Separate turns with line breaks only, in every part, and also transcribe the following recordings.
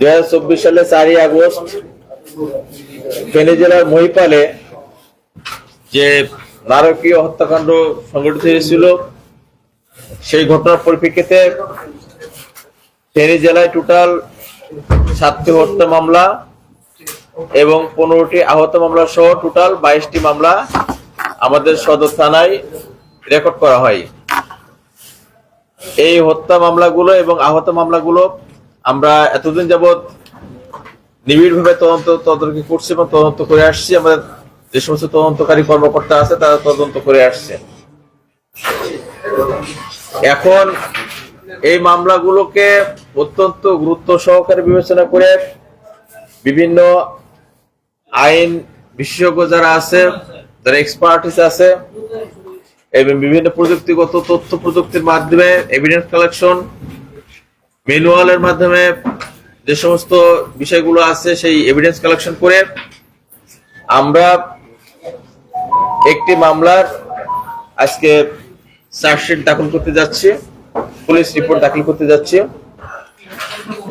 2024 সালে 4 আগস্ট ফেনী জেলার মহিপালে যে নারকীয় হত্যাকাণ্ড সংঘটিত হয়েছিল, সেই ঘটনার পরিপ্রেক্ষিতে ফেনী জেলায় টোটাল 7টি হত্যা মামলা এবং 15টি আহত মামলা সহ টোটাল 22টি মামলা আমাদের সদর থানায় রেকর্ড করা হয়। এই হত্যা মামলাগুলো এবং আহত মামলাগুলো আমরা এতদিন যাবৎ নিবিড়ভাবে তদন্ত করছি এবং তদন্ত করে আসছি। আমাদের যে সমস্ত তদন্তকারী কর্মকর্তা আছে তারা তদন্ত করে আসছে। এখন এই মামলাগুলোকে অত্যন্ত গুরুত্ব সহকারে বিবেচনা করে বিভিন্ন আইন বিশেষজ্ঞ যারা আছে, যারা এক্সপার্টিস আছে এবং বিভিন্ন প্রযুক্তিগত তথ্য প্রযুক্তির মাধ্যমে এভিডেন্স কালেকশন ম্যানুয়ালের মাধ্যমে যে সমস্ত বিষয়গুলো আছে সেই এভিডেন্স কালেকশন করে আমরা একটি মামলার আজকে চার্জশিট দাখিল করতে যাচ্ছি, পুলিশ রিপোর্ট দাখিল করতে যাচ্ছি।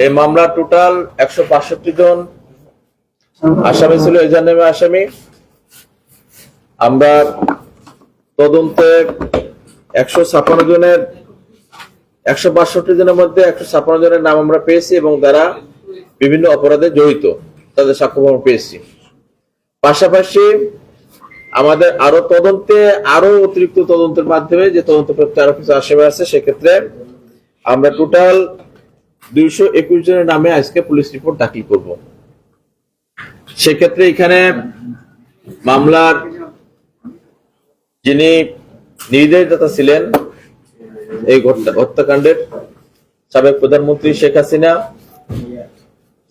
এই মামলার টোটাল 162 জন আসামি ছিল, এজাহার নামে আসামি। আমরা তদন্তে 156 জনের 162 জনের মধ্যে 156 জনের নাম আমরা পেয়েছি এবং তারা বিভিন্ন অপরাধে জড়িত, তাদের সাক্ষ্য প্রমাণ পেয়েছি। পাশাপাশি আমাদের আরো অতিরিক্ত তদন্তের মাধ্যমে যে তদন্তপ্রাপ্ত আরো কিছু আসামি আছে, সেক্ষেত্রে আমরা টোটাল 221 জনের নামে আজকে পুলিশ রিপোর্ট দাখিল করব। সেক্ষেত্রে এখানে মামলার যিনি নির্দেশদাতা ছিলেন এই হত্যাকাণ্ডের, সাবেক প্রধানমন্ত্রী শেখ হাসিনা,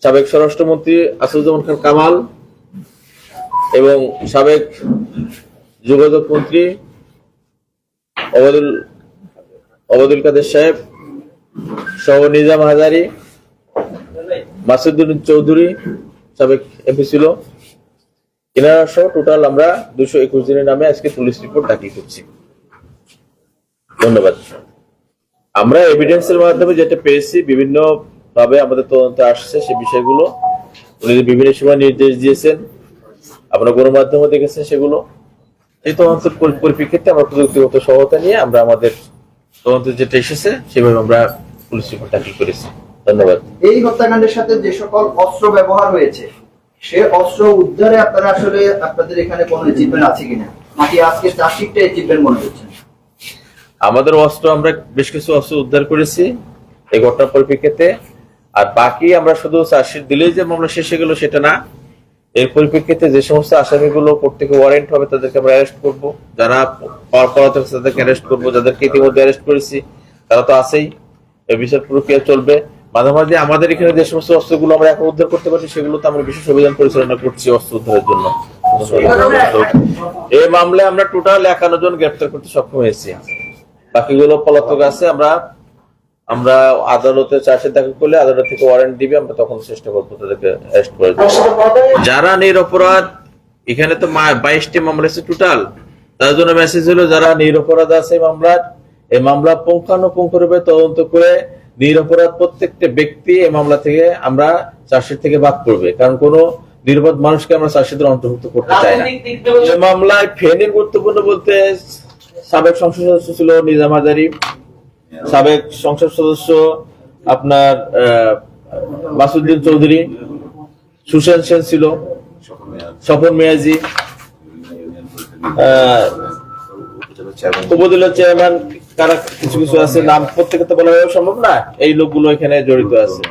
সাবেক স্বরাষ্ট্রমন্ত্রী আসাদুজ্জামান খান কামাল এবং সাবেক যোগাযোগ মন্ত্রী ওবায়দুল কাদের সাহেব সহ নিজাম হাজারি, মাসুদুদ্দিন চৌধুরী সাবেক এমপি ছিল, এনারা সহ টোটাল আমরা 221 জনের নামে আজকে পুলিশ রিপোর্ট দাখিল করছি। ধন্যবাদ। আমরা এভিডেন্সের মাধ্যমে যেটা পেয়েছি, বিভিন্ন ভাবে আমাদের তদন্তে আসছে সে বিষয়গুলো উনি বিভিন্ন সময় নির্দেশ দিয়েছেন, আপনারা গণমাধ্যমে দেখেছেন, সেগুলো এই তদন্তের পরিপ্রেক্ষিতে আমরা প্রযুক্তিগত সহায়তা নিয়ে আমরা আমাদের তদন্তে যেটা এসেছে সেভাবে আমরা পুলিশ রিপোর্ট দাখিল করেছি। ধন্যবাদ।
এই হত্যাকাণ্ডের সাথে যে সকল অস্ত্র ব্যবহার হয়েছে, সে অস্ত্র উদ্ধারে আপনারা আসলে আপনাদের এখানে কোনো অ্যাচিভমেন্ট আছে কিনা, নাকি আজকে চার্জশিটটা অ্যাচিভমেন্ট মনে করছেন?
আমাদের অস্ত্র, আমরা বেশ কিছু অস্ত্র উদ্ধার করেছি এই ঘটনার পরিপ্রেক্ষিতে। আর বাকি আমরা শুধু চার্জশিট দিলেই যে মামলা শেষ হয়ে গেল সেটা না, এর পরিপ্রেক্ষিতে যে সমস্ত আসামিগুলো প্রত্যেকে ওয়ারেন্ট হবে তাদেরকে আমরা অ্যারেস্ট করবো, যারা পলাতক তাদেরকে অ্যারেস্ট করবো, যাদেরকে ইতিমধ্যে অ্যারেস্ট করেছি তারা তো আছেই। এই বিচার প্রক্রিয়া চলবে। মাঝে মাঝে আমাদের এখানে যে সমস্ত অস্ত্রগুলো আমরা এখন উদ্ধার করতে পারছি সেগুলো তো আমরা বিশেষ অভিযান পরিচালনা করছি অস্ত্র উদ্ধারের জন্য। এই মামলায় আমরা টোটাল 51 জন গ্রেপ্তার করতে সক্ষম হয়েছি, বাকিগুলো পলাতক আছে। আমরা আদালতে চার্জশিট দাখিল করলে আদালত থেকে ওয়ারেন্ট দিবে, আমরা তখন চেষ্টা করবো তাদেরকে অ্যারেস্ট করার জন্য। যারা নিরপরাধ, এখানে তো 22টি মামলা আছে টোটাল, তার জন্য মেসেজ হলো যারা নিরপরাধ আছে এই মামলা পুঙ্খানুপুঙ্খরূপে তদন্ত করে নিরপরাধ প্রত্যেকটা ব্যক্তি এই মামলা থেকে আমরা চার্জশিট থেকে বাদ করবে, কারণ কোন নিরপরাধ মানুষকে আমরা চার্জশিটের অন্তর্ভুক্ত করতে চাই না। এই মামলায় ফেনীর গুরুত্বপূর্ণ বলতে সাবেক সংসদ সদস্য ছিল নিজাম হাজারি, সাবেক সংসদ সদস্য আপনার মাসুদ্দিন চৌধুরী, সুশান্ত সেন ছিল, স্বপন মিয়াজি, উপজেলা চেয়ারম্যান, কারা কিছু কিছু আছে, নাম প্রত্যেকে তো বলা সম্ভব না, এই লোকগুলো এখানে জড়িত আছে।